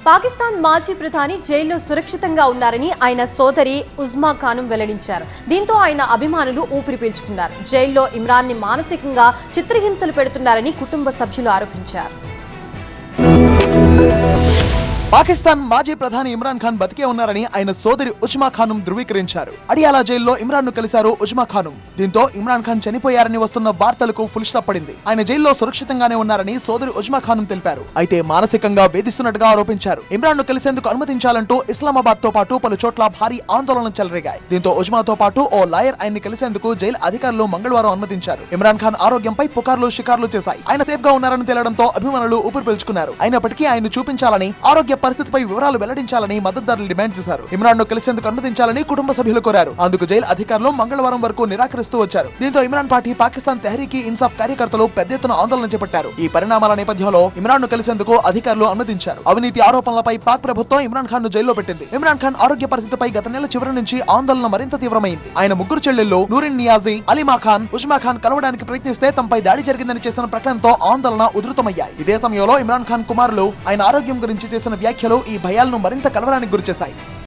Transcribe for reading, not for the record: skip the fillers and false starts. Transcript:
పాకిస్తాన్ మాజీ ప్రధాని జైల్లో సురక్షితంగా ఉన్నారని ఆయన సోదరి ఉజ్మా ఖానం వెల్లడించారు. దీంతో ఆయన అభిమానులు ఊపిరి పీల్చుకున్నారు. జైల్లో ఇమ్రాన్ ని మానసికంగా చిత్రహింసలు పెడుతున్నారని కుటుంబ సభ్యులు ఆరోపించారు. పాకిస్తాన్ మాజీ ప్రధాని ఇమ్రాన్ ఖాన్ బతికే ఉన్నారని ఆయన సోదరి ఉజ్మా ఖానం ధృవీకరించారు. అడియాలా జైల్లో ఇమ్రాన్ ను కలిశారు ఉజ్మా ఖానం. దీంతో ఇమ్రాన్ ఖాన్ చనిపోయారని వస్తున్న వార్తలకు ఫుల్ స్టాప్ పడింది. ఆయన జైల్లో సురక్షితంగానే ఉన్నారని సోదరి ఉజ్మా ఖానం తెలిపారు. అయితే మానసికంగా వేధిస్తున్నట్టుగా ఆరోపించారు. ఇమ్రాన్ ను కలిసేందుకు అనుమతించాలంటూ ఇస్లామాబాద్ తో పాటు పలు చోట్ల భారీ ఆందోళనలు చెలరేగాయి. దీంతో ఉజ్మాతో పాటు ఓ లాయర్ ఆయన్ని కలిసేందుకు జైలు అధికారులు మంగళవారం అనుమతించారు. ఇమ్రాన్ ఖాన్ ఆరోగ్యంపై పుకార్లు షికార్లు చేశాయి. ఆయన సేఫ్ గా ఉన్నారని తేలడంతో అభిమానులు ఊపిరి పీల్చుకున్నారు. అయినప్పటికీ ఆయన చూపించాలని, ఆరోగ్య పరిస్థితిపై వివరాలు వెల్లడించాలని మద్దతుదారులు డిమాండ్ చేశారు. ఇమ్రాన్ ను కలిసేందుకు అనుమతించాలని కుటుంబ సభ్యులు కోరారు. అందుకు జైలు అధికారులు మంగళవారం వరకు నిరాకరిస్తూ వచ్చారు. దీంతో ఇమ్రాన్ పార్టీ పాకిస్తాన్ తెహ్రీక్ ఇన్సాఫ్ కార్యకర్తలు పెద్ద ఎత్తున ఆందోళన చేపట్టారు. ఈ పరిణామాల నేపథ్యంలో ఇమ్రాన్ ను కలిసేందుకు అధికారులు అనుమతించారు. అవినీతి ఆరోపణలపై పాక్ ప్రభుత్వం ఇమ్రాన్ ఖాన్ ను జైల్లో పెట్టింది. ఇమ్రాన్ ఖాన్ ఆరోగ్య పరిస్థితిపై గత నెల చివరి నుంచి ఆందోళన మరింత తీవ్రమైంది. ఆయన ముగ్గురు చెల్లెళ్ళు నూరిన్ నియాజీ, అలీమా ఖాన్, ఉజ్మా ఖాన్ కలవడానికి ప్రయత్నిస్తే తమపై దాడి జరిగిందని చేసిన ప్రకటనతో ఆందోళన ఉధృతమయ్యాయి. ఇదే సమయంలో ఇమ్రాన్ ఖాన్ కుమారులు ఆయన ఆరోగ్యం గురించి చేసిన వ్యాఖ్యలు ఈ భయాలను మరింత కలవరానికి గురిచేశాయి.